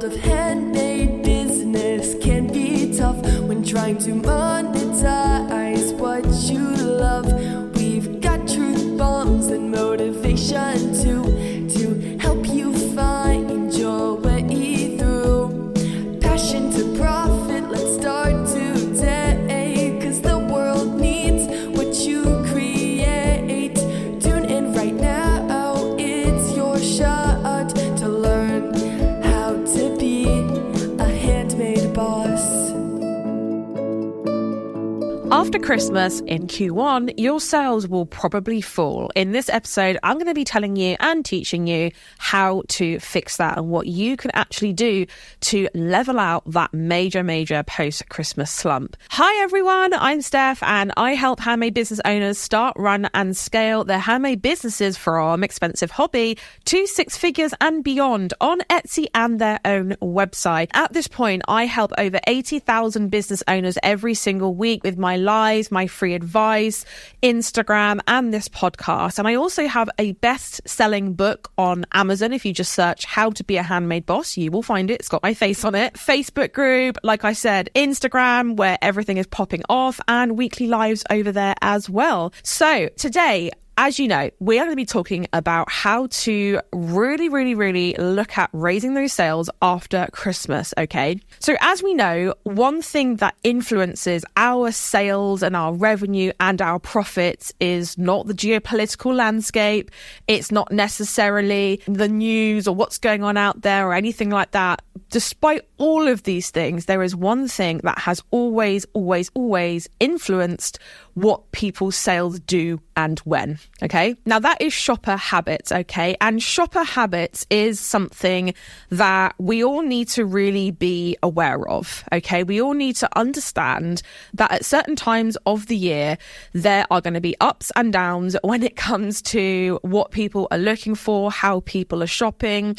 of handmade business can be tough when trying to monetize what you love. We've got truth bombs and motivation to help you find your way through. Passion to profit, let's start today, 'cause the world needs what you create. Tune in right now, it's your shot to learn how to be a handmade boss. After Christmas in Q1, your sales will probably fall. In this episode, I'm going to be telling you and teaching you how to fix that and what you can actually do to level out that major post-Christmas slump. Hi everyone, I'm Steph and I help handmade business owners start, run and scale their handmade businesses from expensive hobby to six figures and beyond on Etsy and their own website. At this point, I help over 80,000 business owners every single week with my lives, my free advice, Instagram, and this podcast. And I also have a best-selling book on Amazon. If you just search How to Be a Handmade Boss, you will find it. It's got my face on it. Facebook group, like I said, Instagram, where everything is popping off, and weekly lives over there as well. So today, as you know, we are going to be talking about how to really look at raising those sales after Christmas, okay? So as we know, one thing that influences our sales and our revenue and our profits is not the geopolitical landscape. It's not necessarily the news or what's going on out there or anything like that. Despite all of these things, there is one thing that has always influenced what people's sales do and when, okay? Now that is shopper habits, okay? And shopper habits is something that we all need to really be aware of, okay? We all need to understand that at certain times of the year, there are going to be ups and downs when it comes to what people are looking for, how people are shopping,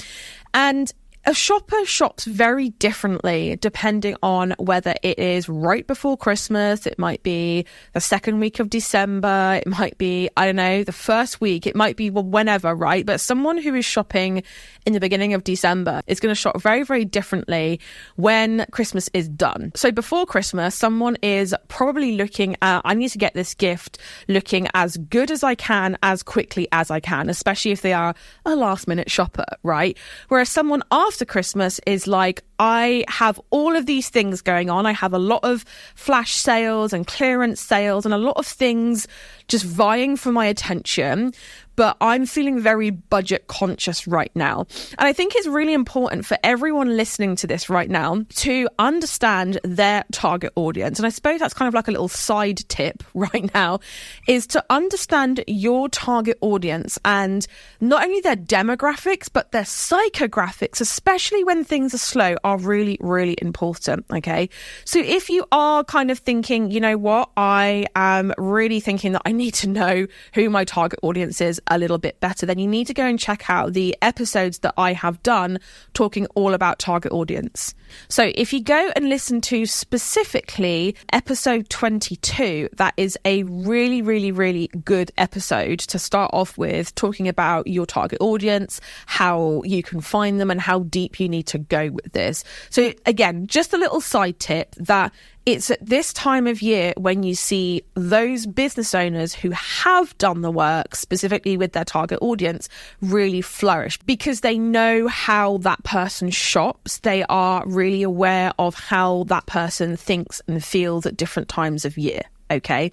and a shopper shops very differently depending on whether it is right before Christmas, it might be the second week of December, it might be, I don't know, the first week, it might be whenever, right? But someone who is shopping in the beginning of December is going to shop very differently when Christmas is done. So before Christmas, someone is probably looking at, I need to get this gift looking as good as I can, as quickly as I can, especially if they are a last minute shopper, right? Whereas someone after Christmas is like, I have all of these things going on. I have a lot of flash sales and clearance sales and a lot of things just vying for my attention, but I'm feeling very budget conscious right now. And I think it's really important for everyone listening to this right now to understand their target audience. And I suppose that's kind of like a little side tip right now, is to understand your target audience and not only their demographics, but their psychographics, especially when things are slow, are really important, okay? So if you are kind of thinking, you know what, I am really thinking that I need to know who my target audience is a little bit better, then you need to go and check out the episodes that I have done talking all about target audience. So if you go and listen to specifically episode 22, that is a really good episode to start off with, talking about your target audience, how you can find them and how deep you need to go with this. So again, just a little side tip that it's at this time of year when you see those business owners who have done the work, specifically with their target audience, really flourish because they know how that person shops. They are really aware of how that person thinks and feels at different times of year, okay?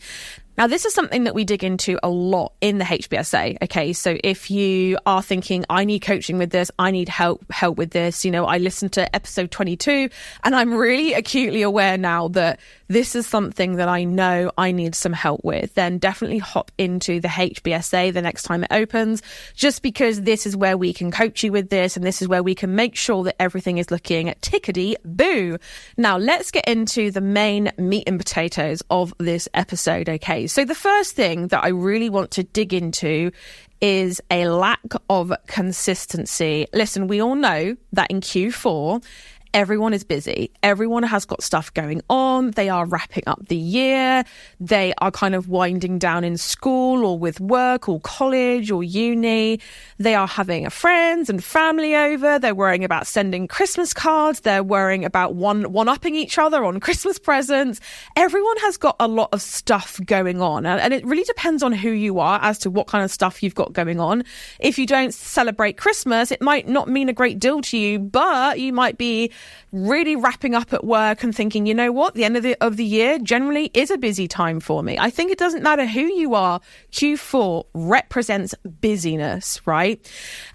Now, this is something that we dig into a lot in the HBSA, okay? So if you are thinking, I need coaching with this, I need help with this, you know, I listened to episode 22 and I'm really acutely aware now that this is something that I know I need some help with, then definitely hop into the HBSA the next time it opens, just because this is where we can coach you with this and this is where we can make sure that everything is looking tickety-boo. Now, let's get into the main meat and potatoes of this episode, okay? So the first thing that I really want to dig into is a lack of consistency. Listen, we all know that in Q4, everyone is busy. Everyone has got stuff going on. They are wrapping up the year. They are kind of winding down in school or with work or college or uni. They are having friends and family over. They're worrying about sending Christmas cards. They're worrying about one-upping each other on Christmas presents. Everyone has got a lot of stuff going on. And it really depends on who you are as to what kind of stuff you've got going on. If you don't celebrate Christmas, it might not mean a great deal to you, but you might be really wrapping up at work and thinking, you know what, the end of the year generally is a busy time for me. I think it doesn't matter who you are. Q4 represents busyness, right?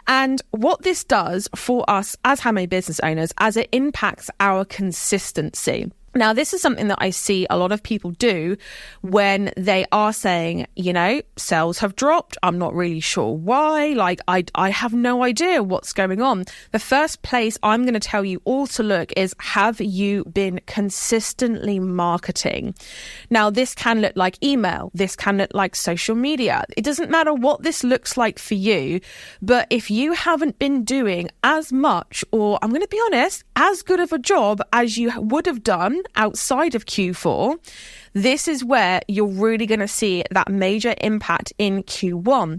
And what this does for us as handmade business owners, as it impacts our consistency. Now, this is something that I see a lot of people do when they are saying, you know, sales have dropped. I'm not really sure why. Like, I have no idea what's going on. The first place I'm going to tell you all to look is, have you been consistently marketing? Now, this can look like email. This can look like social media. It doesn't matter what this looks like for you. But if you haven't been doing as much, or I'm going to be honest, as good of a job as you would have done outside of Q4, this is where you're really going to see that major impact in Q1.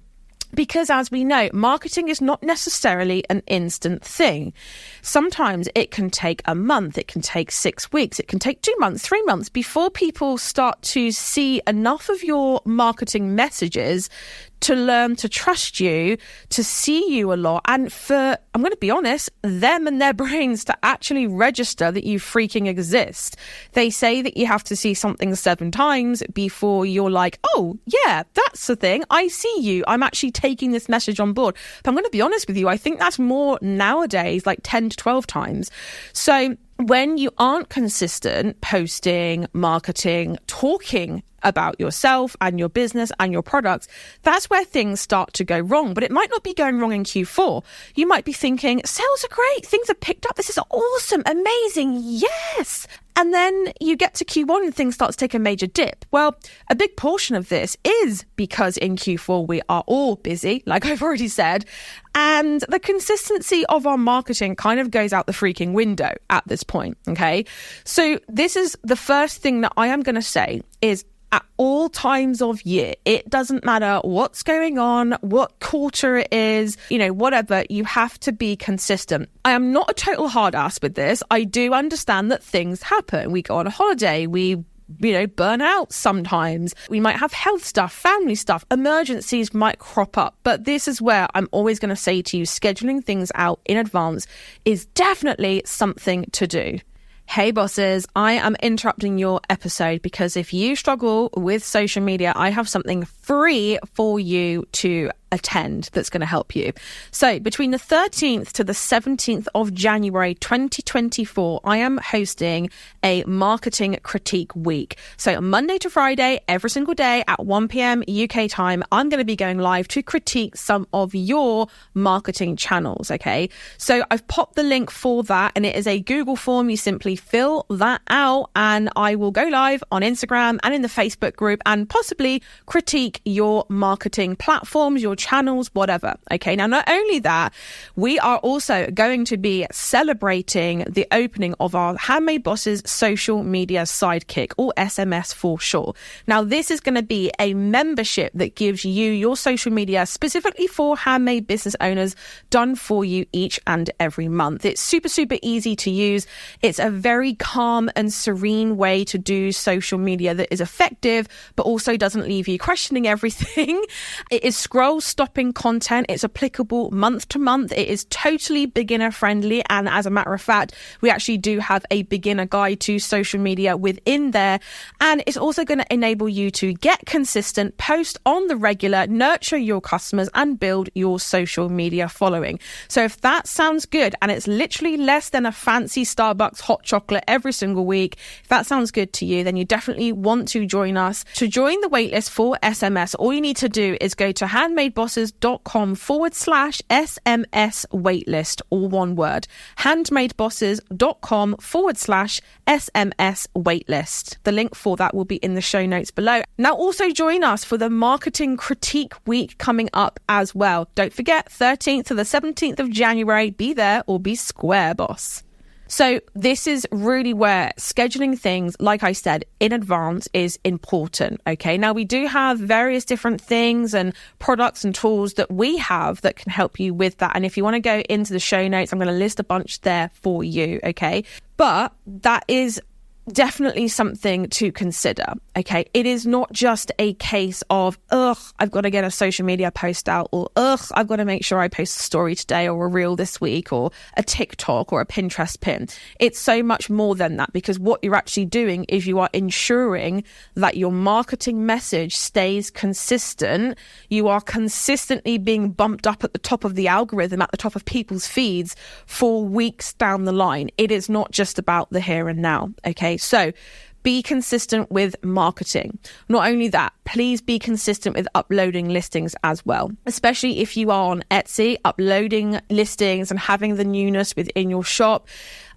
Because as we know, marketing is not necessarily an instant thing. Sometimes it can take a month, it can take 6 weeks, it can take 2 months, 3 months before people start to see enough of your marketing messages to learn to trust you, to see you a lot, and for, I'm going to be honest, them and their brains to actually register that you freaking exist. They say that you have to see something 7 times before you're like, oh, yeah, that's the thing. I see you. I'm actually taking this message on board. But I'm going to be honest with you, I think that's more nowadays, like 10 to 12 times. So when you aren't consistent posting, marketing, talking about yourself and your business and your products, that's where things start to go wrong. But it might not be going wrong in Q4. You might be thinking, sales are great, things are picked up, this is awesome, amazing, yes. And then you get to Q1 and things start to take a major dip. Well, a big portion of this is because in Q4 we are all busy, like I've already said, and the consistency of our marketing kind of goes out the freaking window at this point, okay? So this is the first thing that I am going to say is, at all times of year, it doesn't matter what's going on, what quarter it is, you know, whatever, you have to be consistent. I am not a total hard ass with this. I do understand that things happen. We go on a holiday, we burn out sometimes. We might have health stuff, family stuff, emergencies might crop up. But this is where I'm always going to say to you, scheduling things out in advance is definitely something to do. Hey bosses, I am interrupting your episode because if you struggle with social media, I have something free for you to attend that's going to help you. So between the 13th to the 17th of January 2024, I am hosting a marketing critique week. So Monday to Friday, every single day at 1 p.m. UK time, I'm going to be going live to critique some of your marketing channels. Okay. So I've popped the link for that and it is a Google form. You simply fill that out and I will go live on Instagram and in the Facebook group and possibly critique your marketing platforms, your channels, whatever. Okay. Now, not only that, we are also going to be celebrating the opening of our Handmade Boss's social media sidekick, or SMS for short. Now, this is going to be a membership that gives you your social media specifically for handmade business owners done for you each and every month. It's super, super easy to use. It's a very calm and serene way to do social media that is effective, but also doesn't leave you questioning everything. It is scroll stopping content. It's applicable month to month. It is totally beginner friendly. And as a matter of fact, we actually do have a beginner guide to social media within there. And it's also going to enable you to get consistent, post on the regular, nurture your customers and build your social media following. So if that sounds good and it's literally less than a fancy Starbucks hot chocolate every single week, if that sounds good to you, then you definitely want to join us. To join the waitlist for SMS, all you need to do is go to handmadebosses.com/SMS waitlist, all one word. handmadebosses.com/SMS waitlist. The link for that will be in the show notes below. Now also join us for the Marketing Critique Week coming up as well. Don't forget, 13th to the 17th of January, be there or be square, boss. So this is really where scheduling things, like I said, in advance is important. Okay. Now we do have various different things and products and tools that we have that can help you with that. And if you want to go into the show notes, I'm going to list a bunch there for you. Okay. But that is definitely something to consider. Okay. It is not just a case of, I've got to get a social media post out, or I've got to make sure I post a story today or a reel this week or a TikTok or a Pinterest pin. It's so much more than that, because what you're actually doing is you are ensuring that your marketing message stays consistent. You are consistently being bumped up at the top of the algorithm, at the top of people's feeds for weeks down the line. It is not just about the here and now. Okay. So be consistent with marketing. Not only that, please be consistent with uploading listings as well, especially if you are on Etsy, uploading listings and having the newness within your shop.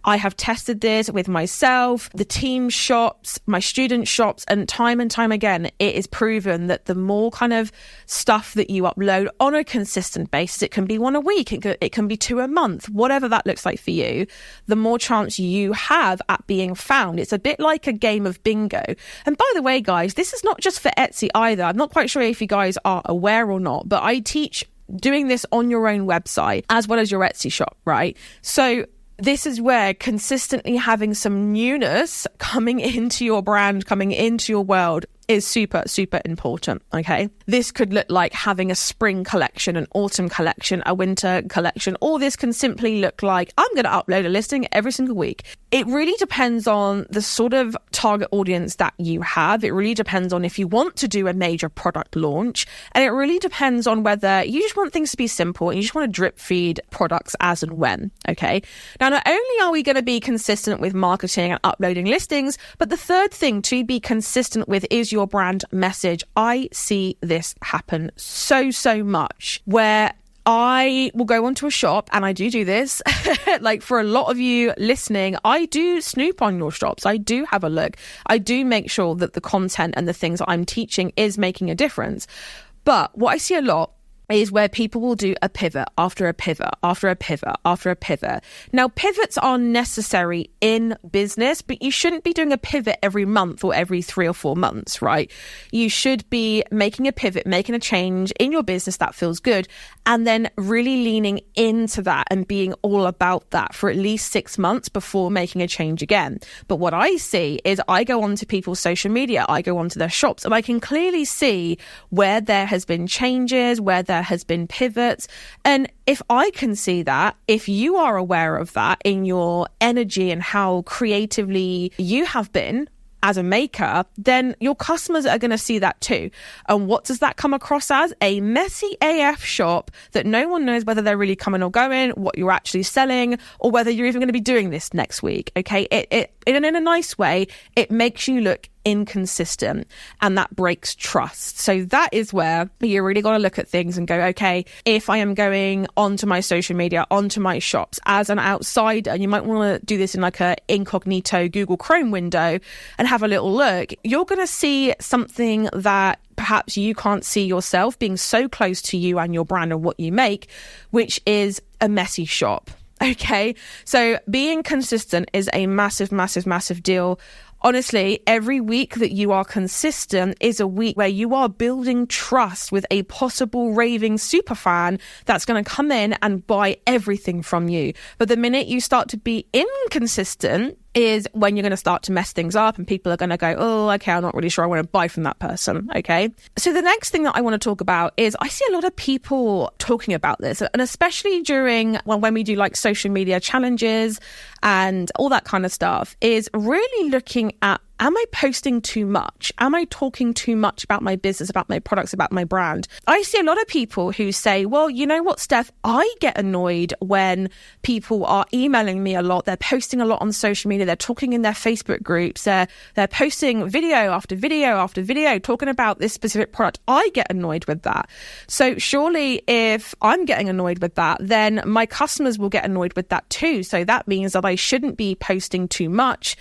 I have tested this with myself, the team shops, my student shops, and time again, it is proven that the more kind of stuff that you upload on a consistent basis, it can be one a week, it can be 2 a month, whatever that looks like for you, the more chance you have at being found. It's a bit like a game of bingo. And by the way, guys, this is not just for Etsy either. I'm not quite sure if you guys are aware or not, but I teach doing this on your own website as well as your Etsy shop, right? So this is where consistently having some newness coming into your brand, coming into your world is super, super important. Okay. This could look like having a spring collection, an autumn collection, a winter collection. All this can simply look like I'm going to upload a listing every single week. It really depends on the sort of target audience that you have. It really depends on if you want to do a major product launch. And it really depends on whether you just want things to be simple and you just want to drip feed products as and when. Okay. Now, not only are we going to be consistent with marketing and uploading listings, but the third thing to be consistent with is your brand message. I see this happen so much where I will go onto a shop, and I do this. Like for a lot of you listening, I do snoop on your shops. I do have a look. I do make sure that the content and the things that I'm teaching is making a difference. But what I see a lot is where people will do a pivot after a pivot after a pivot after a pivot. Now, pivots are necessary in business, but you shouldn't be doing a pivot every month or every 3 or 4 months, right? You should be making a pivot, making a change in your business that feels good, and then really leaning into that and being all about that for at least 6 months before making a change again. But what I see is I go onto people's social media, I go onto their shops, and I can clearly see where there has been changes, where there has been pivots. And if I can see that, if you are aware of that in your energy and how creatively you have been as a maker, then your customers are going to see that too. And what does that come across as? A messy AF shop that no one knows whether they're really coming or going, what you're actually selling, or whether you're even going to be doing this next week. Okay, it in a nice way, it makes you look inconsistent, and that breaks trust. So that is where you really got to look at things and go, okay, if I am going onto my social media, onto my shops as an outsider, and you might want to do this in like a incognito Google Chrome window and have a little look, you're going to see something that perhaps you can't see yourself, being so close to you and your brand and what you make, which is a messy shop. Okay, so being consistent is a massive deal. Honestly, every week that you are consistent is a week where you are building trust with a possible raving superfan that's going to come in and buy everything from you. But the minute you start to be inconsistent is when you're going to start to mess things up, and people are going to go, oh, okay, I'm not really sure I want to buy from that person. Okay. So the next thing that I want to talk about is I see a lot of people talking about this, and especially during when we do like social media challenges and all that kind of stuff, is really looking at, am I posting too much? Am I talking too much about my business, about my products, about my brand? I see a lot of people who say, well, you know what, Steph, I get annoyed when people are emailing me a lot. They're posting a lot on social media. They're talking in their Facebook groups. They're posting video after video after video talking about this specific product. I get annoyed with that. So surely if I'm getting annoyed with that, then my customers will get annoyed with that too. So that means that I shouldn't be posting too much,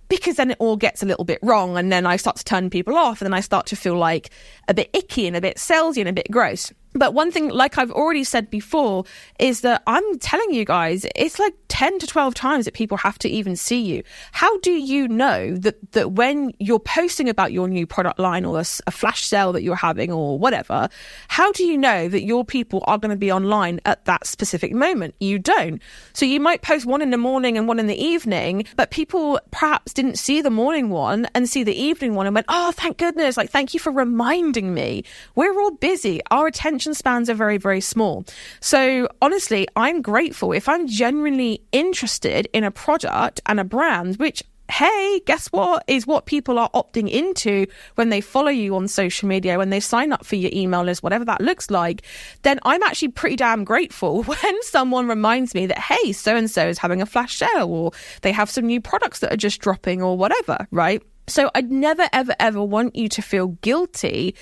because then it all gets a little bit wrong, and then I start to turn people off, and then I start to feel like a bit icky and a bit salesy and a bit gross. But one thing, like I've already said before, is that I'm telling you guys, it's like 10 to 12 times that people have to even see you. How do you know that when you're posting about your new product line or a flash sale that you're having or whatever, how do you know that your people are going to be online at that specific moment? You don't. So you might post one in the morning and one in the evening, but people perhaps didn't see the morning one and see the evening one and went, oh, thank goodness, like, thank you for reminding me. We're all busy. Our attention spans are very, very small. So honestly, I'm grateful if I'm genuinely interested in a product and a brand, which, hey, guess what, is what people are opting into when they follow you on social media, when they sign up for your email list, whatever that looks like, then I'm actually pretty damn grateful when someone reminds me that, hey, so-and-so is having a flash sale, or they have some new products that are just dropping, or whatever, right? So I'd never, ever, ever want you to feel guilty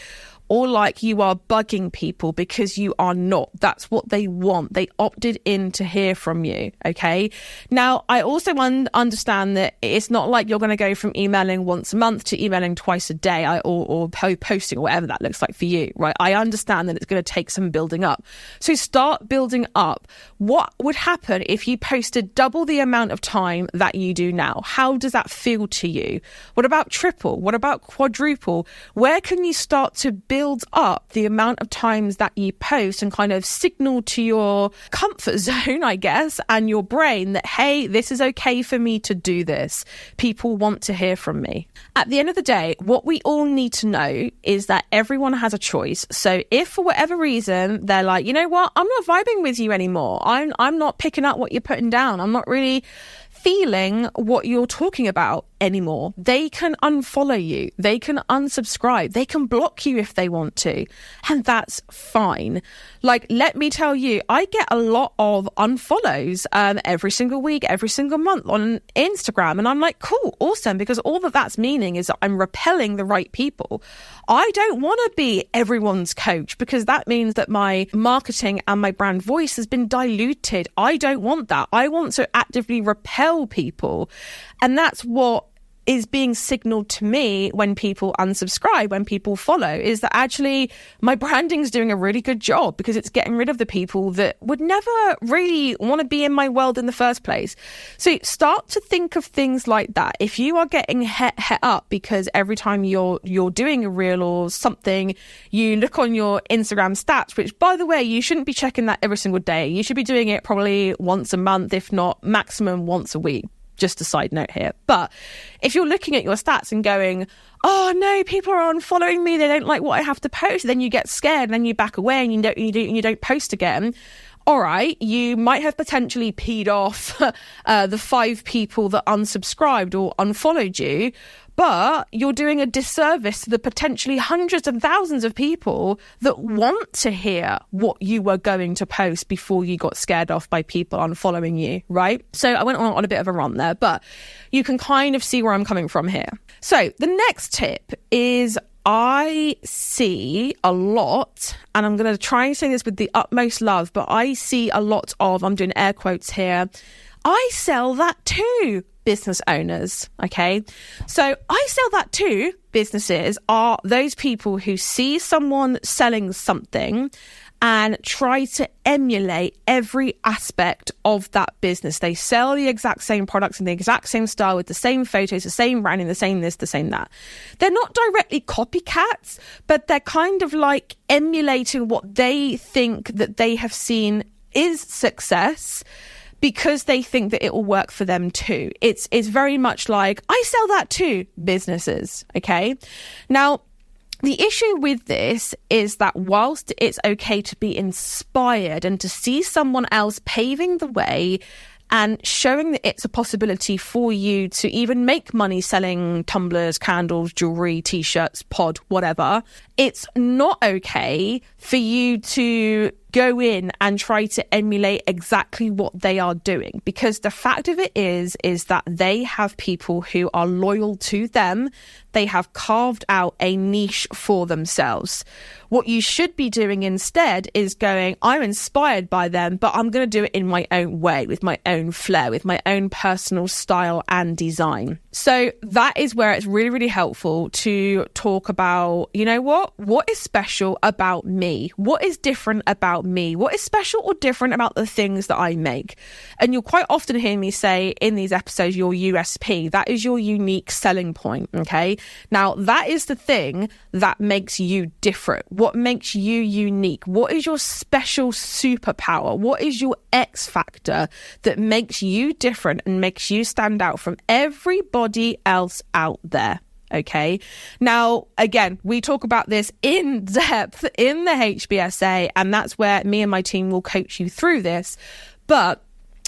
or like you are bugging people, because you are not. That's what they want. They opted in to hear from you, okay? Now, I also understand that it's not like you're going to go from emailing once a month to emailing twice a day, or posting, or whatever that looks like for you, right? I understand that it's going to take some building up. So start building up. What would happen if you posted double the amount of time that you do now? How does that feel to you? What about triple? What about quadruple? Where can you start to build up the amount of times that you post and kind of signal to your comfort zone, I guess, and your brain that, hey, this is okay for me to do this. People want to hear from me. At the end of the day, what we all need to know is that everyone has a choice. So if for whatever reason they're like, you know what, I'm not vibing with you anymore. I'm not picking up what you're putting down. I'm not really feeling what you're talking about anymore. They can unfollow you. They can unsubscribe. They can block you if they want to. And that's fine. Like, let me tell you, I get a lot of unfollows every single week, every single month on Instagram. And I'm like, cool, awesome. Because all that's meaning is that I'm repelling the right people. I don't want to be everyone's coach, because that means that my marketing and my brand voice has been diluted. I don't want that. I want to actively repel people. And that's what is being signaled to me when people unsubscribe, when people follow, is that actually my branding is doing a really good job, because it's getting rid of the people that would never really want to be in my world in the first place. So start to think of things like that. If you are getting het up because every time you're doing a reel or something, you look on your Instagram stats, which, by the way, you shouldn't be checking that every single day. You should be doing it probably once a month, if not maximum once a week. Just a side note here. But if you're looking at your stats and going, oh no, people are unfollowing me, they don't like what I have to post, then you get scared and then you back away and you don't post again. All right, you might have potentially peed off the 5 people that unsubscribed or unfollowed you, but you're doing a disservice to the potentially hundreds and thousands of people that want to hear what you were going to post before you got scared off by people unfollowing you, right? So I went on a bit of a rant there, but you can kind of see where I'm coming from here. So the next tip is, I see a lot, and I'm going to try and say this with the utmost love, but I see a lot of, I'm doing air quotes here, I sell that too, business owners, okay? So I sell that too businesses are those people who see someone selling something and try to emulate every aspect of that business. They sell the exact same products in the exact same style with the same photos, the same branding, the same this, the same that. They're not directly copycats, but they're kind of like emulating what they think that they have seen is success, because they think that it will work for them too. It's very much like, I sell that too, businesses, okay? Now, the issue with this is that whilst it's okay to be inspired and to see someone else paving the way and showing that it's a possibility for you to even make money selling tumblers, candles, jewelry, t-shirts, pod, whatever, it's not okay for you to go in and try to emulate exactly what they are doing, because the fact of it is that they have people who are loyal to them. They have carved out a niche for themselves. What you should be doing instead is going, I'm inspired by them, but I'm going to do it in my own way, with my own flair, with my own personal style and design. So that is where it's really, really helpful to talk about, what is special about me? What is different about me? What is special or different about the things that I make? And you'll quite often hear me say in these episodes, your USP, that is your unique selling point, okay? Now, that is the thing that makes you different. What makes you unique? What is your special superpower? What is your X factor that makes you different and makes you stand out from everybody else out there? Okay. Now, again, we talk about this in depth in the HBSA, and that's where me and my team will coach you through this. But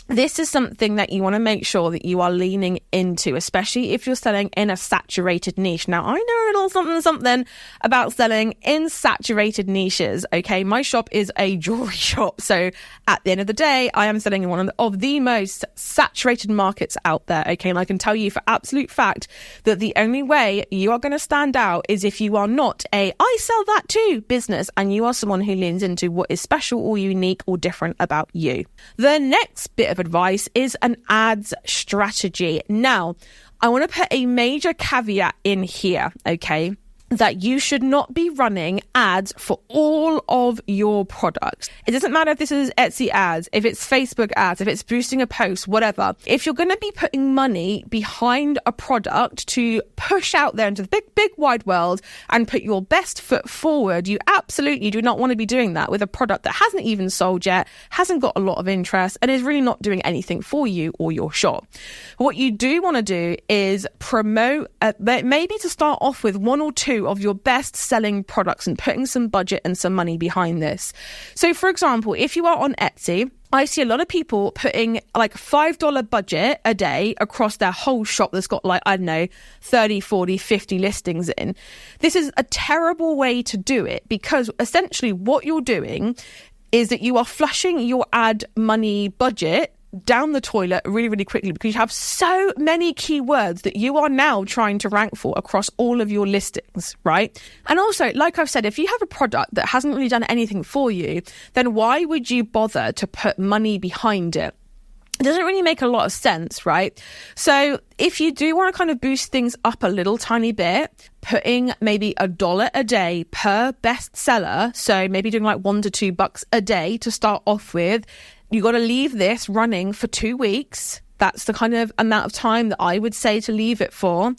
this is something that you want to make sure that you are leaning into, especially if you're selling in a saturated niche. Now, I know a little something about selling in saturated niches, okay? My shop is a jewelry shop. So at the end of the day, I am selling in one of the most saturated markets out there, okay? And I can tell you for absolute fact that the only way you are going to stand out is if you are not I sell that too business, and you are someone who leans into what is special or unique or different about you. The next bit of advice is an ads strategy. Now, I want to put a major caveat in here, okay? That you should not be running ads for all of your products. It doesn't matter if this is Etsy ads, if it's Facebook ads, if it's boosting a post, whatever. If you're going to be putting money behind a product to push out there into the big wide world and put your best foot forward, you absolutely do not want to be doing that with a product that hasn't even sold yet, hasn't got a lot of interest, and is really not doing anything for you or your shop. What you do want to do is promote, maybe to start off with one or two of your best selling products and putting some budget and some money behind this. So for example, if you are on Etsy, I see a lot of people putting like $5 budget a day across their whole shop that's got 30, 40, 50 listings in. This is a terrible way to do it, because essentially what you're doing is that you are flushing your ad money budget down the toilet really, really quickly, because you have so many keywords that you are now trying to rank for across all of your listings, right? And also, like I've said, if you have a product that hasn't really done anything for you, then why would you bother to put money behind it? It doesn't really make a lot of sense, right? So if you do want to kind of boost things up a little tiny bit, putting maybe $1 a day per bestseller, so maybe doing like $1 to $2 a day to start off with, you got to leave this running for 2 weeks. That's the kind of amount of time that I would say to leave it for,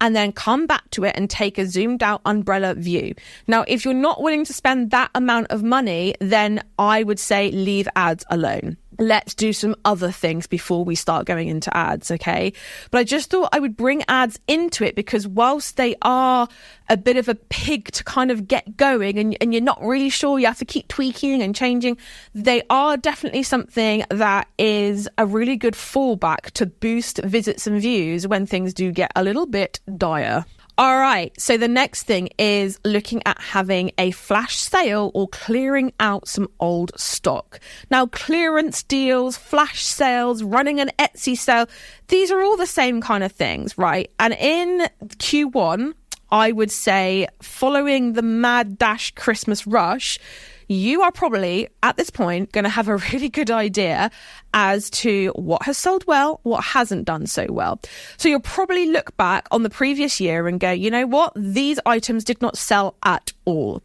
and then come back to it and take a zoomed out umbrella view. Now, if you're not willing to spend that amount of money, then I would say leave ads alone. Let's do some other things before we start going into ads, okay? But I just thought I would bring ads into it, because whilst they are a bit of a pig to kind of get going and you're not really sure, you have to keep tweaking and changing, they are definitely something that is a really good fallback to boost visits and views when things do get a little bit dire. All right, so the next thing is looking at having a flash sale or clearing out some old stock. Now, clearance deals, flash sales, running an Etsy sale, these are all the same kind of things, right? And in Q1, I would say following the mad dash Christmas rush, you are probably at this point going to have a really good idea as to what has sold well, what hasn't done so well. So you'll probably look back on the previous year and go, you know what, these items did not sell at all.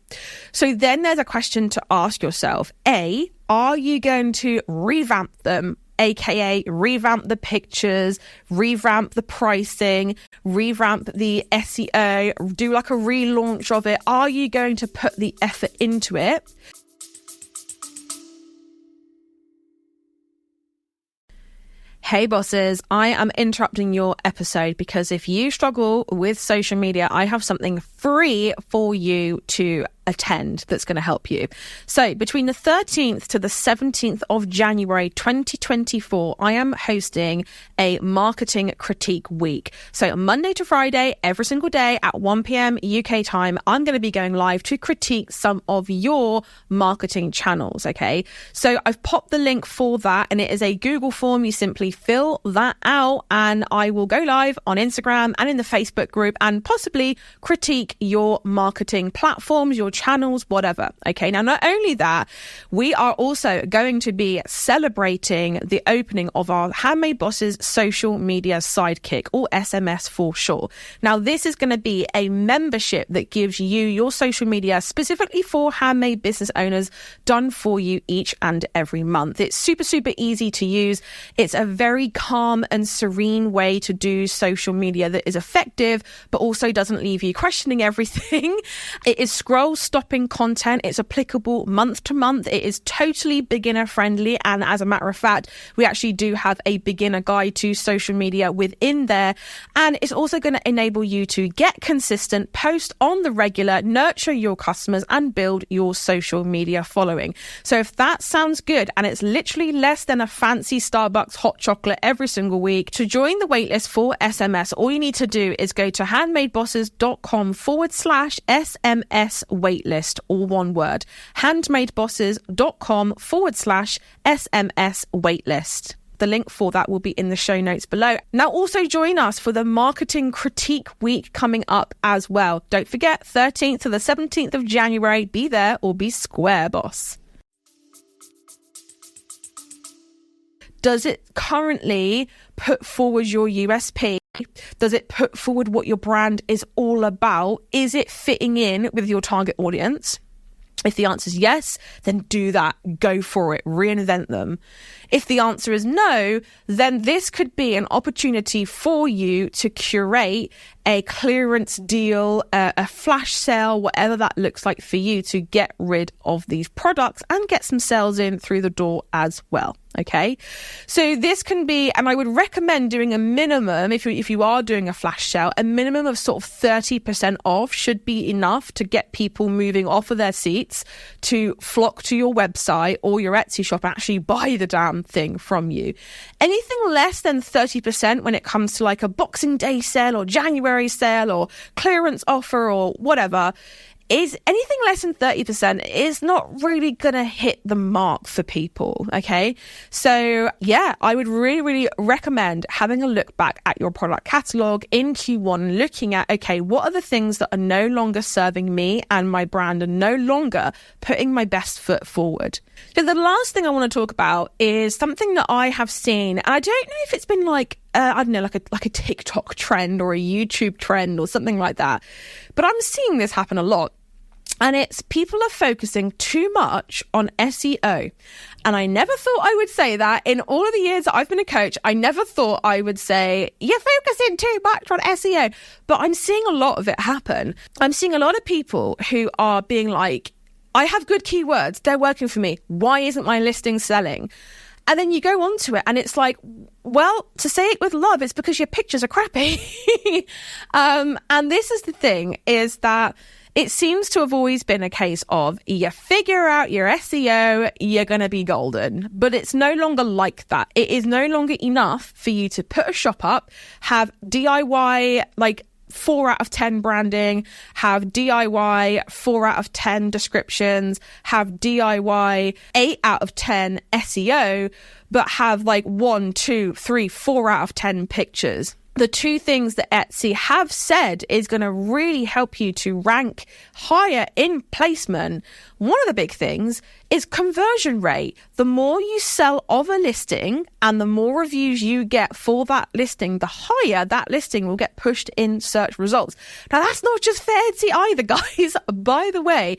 So then there's a question to ask yourself. A, are you going to revamp them? AKA revamp the pictures, revamp the pricing, revamp the SEO, do like a relaunch of it. Are you going to put the effort into it? Hey bosses, I am interrupting your episode because if you struggle with social media, I have something free for you to attend that's going to help you. So between the 13th to the 17th of January 2024, I am hosting a marketing critique week. So Monday to Friday, every single day at 1 p.m. UK time, I'm going to be going live to critique some of your marketing channels. Okay. So I've popped the link for that, and it is a Google form. You simply fill that out and I will go live on Instagram and in the Facebook group and possibly critique your marketing platforms, your channels, whatever. Okay, now not only that, we are also going to be celebrating the opening of our Handmade Bosses Social Media Sidekick, or SMS for short. Now, this is going to be a membership that gives you your social media specifically for handmade business owners done for you each and every month. It's super, super easy to use. It's a very calm and serene way to do social media that is effective, but also doesn't leave you questioning everything. It is scroll stopping content. It's applicable month to month. It is totally beginner friendly. And as a matter of fact, we actually do have a beginner guide to social media within there. And it's also going to enable you to get consistent, post on the regular, nurture your customers, and build your social media following. So if that sounds good, and it's literally less than a fancy Starbucks hot chocolate every single week, to join the waitlist for SMS, all you need to do is go to handmadebosses.com/SMS waitlist, all one word, handmadebosses.com/SMS waitlist. The link for that will be in the show notes below. Now, also join us for the Marketing Critique Week coming up as well. Don't forget, 13th to the 17th of January, be there or be square, boss. Does it currently put forward your USP? Does it put forward what your brand is all about? Is it fitting in with your target audience? If the answer is yes, then do that. Go for it. Reinvent them. If the answer is no, then this could be an opportunity for you to curate a clearance deal, a flash sale, whatever that looks like for you, to get rid of these products and get some sales in through the door as well. Okay, so this can be, and I would recommend doing a minimum, if you are doing a flash sale, a minimum of sort of 30% off should be enough to get people moving off of their seats to flock to your website or your Etsy shop and actually buy the damn thing from you. Anything less than 30% when it comes to like a Boxing Day sale or January sale or clearance offer or whatever, is anything less than 30% is not really going to hit the mark for people, okay? So yeah, I would really, really recommend having a look back at your product catalog in Q1, looking at, okay, what are the things that are no longer serving me and my brand and no longer putting my best foot forward. So the last thing I want to talk about is something that I have seen, and I don't know if it's been like I don't know, like a TikTok trend or a YouTube trend or something like that, but I'm seeing this happen a lot. And it's people are focusing too much on SEO. And I never thought I would say that. In all of the years that I've been a coach, I never thought I would say, you're focusing too much on SEO. But I'm seeing a lot of it happen. I'm seeing a lot of people who are being like, I have good keywords. They're working for me. Why isn't my listing selling? And then you go onto it and it's like, well, to say it with love, it's because your pictures are crappy. And this is the thing, is that it seems to have always been a case of you figure out your SEO, you're going to be golden. But it's no longer like that. It is no longer enough for you to put a shop up, have DIY, like 4 out of 10 branding, have DIY 4 out of 10 descriptions, have DIY 8 out of 10 SEO, but have like 1, 2, 3, 4 out of 10 pictures. The two things that Etsy have said is going to really help you to rank higher in placement. One of the big things is conversion rate. The more you sell of a listing and the more reviews you get for that listing, the higher that listing will get pushed in search results. Now, that's not just for Etsy either, guys. By the way,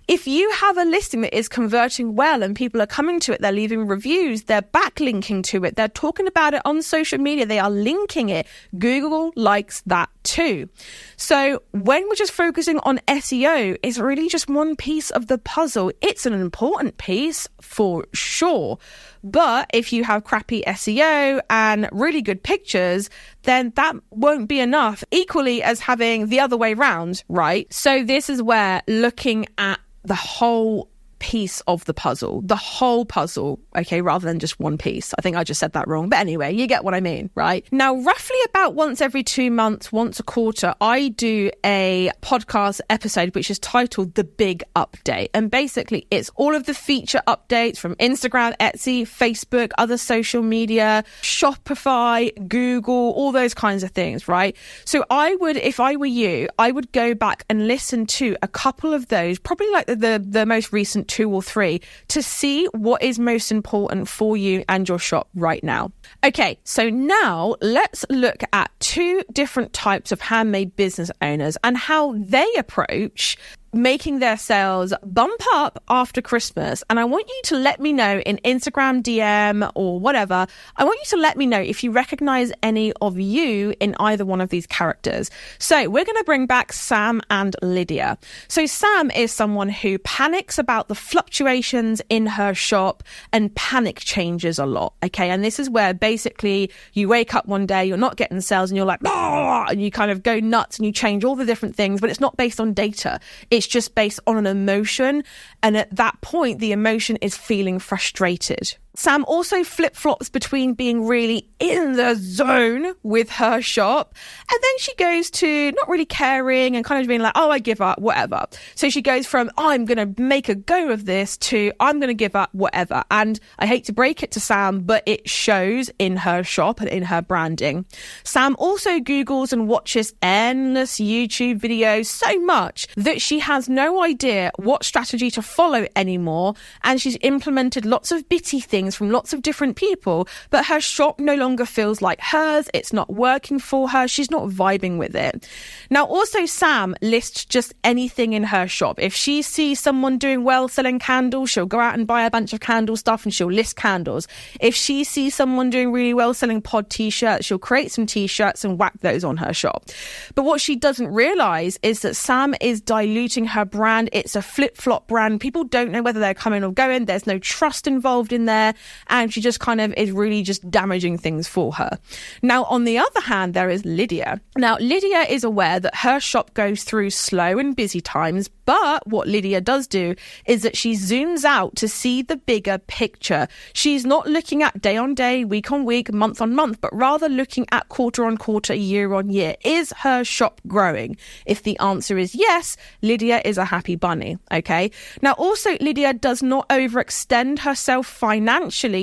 if you have a listing that is converting well and people are coming to it, they're leaving reviews, they're backlinking to it, they're talking about it on social media, they are linking it, Google likes that too. So when we're just focusing on SEO, it's really just one piece of the puzzle. It's an important piece for sure. But if you have crappy SEO and really good pictures, then that won't be enough, equally as having the other way round, right? So this is where looking at the whole piece of the puzzle, the whole puzzle, okay, rather than just one piece. I think I just said that wrong. But anyway, you get what I mean, right? Now, roughly about once every 2 months, once a quarter, I do a podcast episode which is titled The Big Update. And basically, it's all of the feature updates from Instagram, Etsy, Facebook, other social media, Shopify, Google, all those kinds of things, right? So I would, if I were you, I would go back and listen to a couple of those, probably like the most recent 2 or 3, to see what is most important for you and your shop right now. Okay, so now let's look at 2 different types of handmade business owners and how they approach making their sales bump up after Christmas. And I want you to let me know in Instagram DM or whatever, I want you to let me know if you recognize any of you in either one of these characters. So we're going to bring back Sam and Lydia. So Sam is someone who panics about the fluctuations in her shop and panic changes a lot. Okay. And this is where basically you wake up one day, you're not getting sales and you're like, oh, and you kind of go nuts and you change all the different things, but it's not based on data. It's just based on an emotion. And at that point, the emotion is feeling frustrated. Sam also flip-flops between being really in the zone with her shop, and then she goes to not really caring and kind of being like, oh, I give up, whatever. So she goes from, I'm going to make a go of this to I'm going to give up, whatever. And I hate to break it to Sam, but it shows in her shop and in her branding. Sam also Googles and watches endless YouTube videos so much that she has no idea what strategy to follow anymore. And she's implemented lots of bitty things from lots of different people, but her shop no longer feels like hers. It's not working for her. She's not vibing with it. Now, also Sam lists just anything in her shop. If she sees someone doing well selling candles, she'll go out and buy a bunch of candle stuff and she'll list candles. If she sees someone doing really well selling pod t-shirts, she'll create some t-shirts and whack those on her shop. But what she doesn't realize is that Sam is diluting her brand. It's a flip-flop brand. People don't know whether they're coming or going. There's no trust involved in there. And she just kind of is really just damaging things for her. Now, on the other hand, there is Lydia. Now, Lydia is aware that her shop goes through slow and busy times, but what Lydia does do is that she zooms out to see the bigger picture. She's not looking at day on day, week on week, month on month, but rather looking at quarter on quarter, year on year. Is her shop growing? If the answer is yes, Lydia is a happy bunny, okay? Now, also, Lydia does not overextend herself financially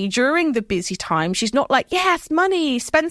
during the busy time. She's not like, yes, money, spend.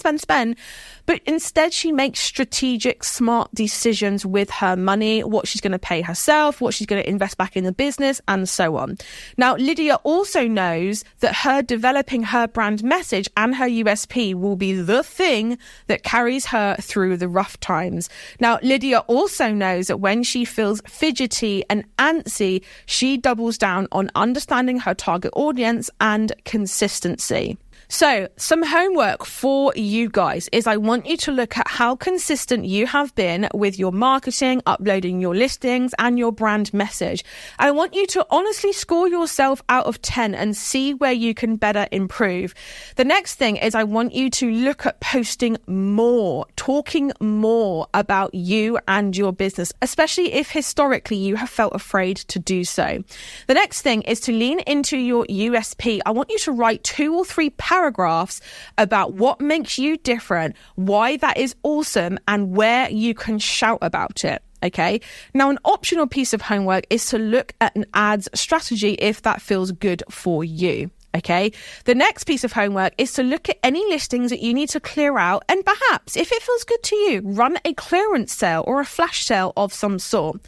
But instead, she makes strategic, smart decisions with her money, what she's going to pay herself, what she's going to invest back in the business, and so on. Now, Lydia also knows that her developing her brand message and her USP will be the thing that carries her through the rough times. Now, Lydia also knows that when she feels fidgety and antsy, she doubles down on understanding her target audience and consistency. So some homework for you guys is I want you to look at how consistent you have been with your marketing, uploading your listings and your brand message. I want you to honestly score yourself out of 10 and see where you can better improve. The next thing is I want you to look at posting more, talking more about you and your business, especially if historically you have felt afraid to do so. The next thing is to lean into your USP. I want you to write 2 or 3 paragraphs about what makes you different, why that is awesome, and where you can shout about it. Okay. Now, an optional piece of homework is to look at an ads strategy if that feels good for you. Okay. The next piece of homework is to look at any listings that you need to clear out, and perhaps, if it feels good to you, run a clearance sale or a flash sale of some sort.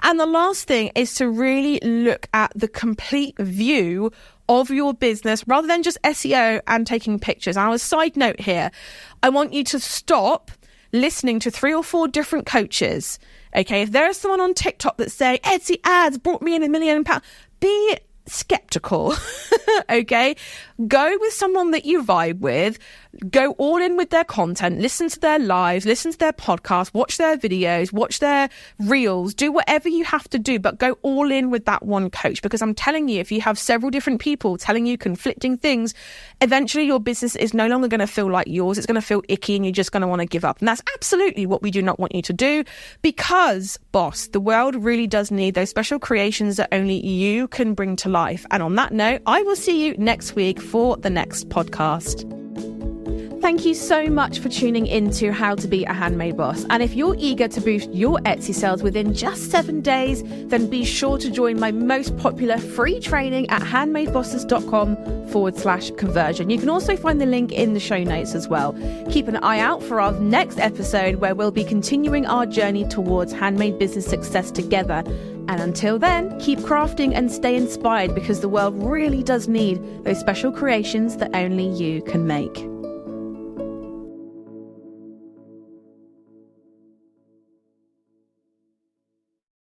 And the last thing is to really look at the complete view of your business rather than just SEO and taking pictures. And a side note here, I want you to stop listening to 3 or 4 different coaches. Okay, if there is someone on TikTok that's saying Etsy ads brought me in £1 million, be skeptical. Okay, go with someone that you vibe with, go all in with their content, listen to their lives, listen to their podcasts, watch their videos, watch their reels, do whatever you have to do, but go all in with that one coach. Because I'm telling you, if you have several different people telling you conflicting things, eventually your business is no longer going to feel like yours. It's going to feel icky and you're just going to want to give up. And that's absolutely what we do not want you to do, because, boss, the world really does need those special creations that only you can bring to life. And on that note, I will see you next week for the next podcast. Thank you so much for tuning in to How to Be a Handmade Boss. And if you're eager to boost your Etsy sales within just 7 days, then be sure to join my most popular free training at handmadebosses.com/conversion. You can also find the link in the show notes as well. Keep an eye out for our next episode, where we'll be continuing our journey towards handmade business success together. And until then, keep crafting and stay inspired, because the world really does need those special creations that only you can make.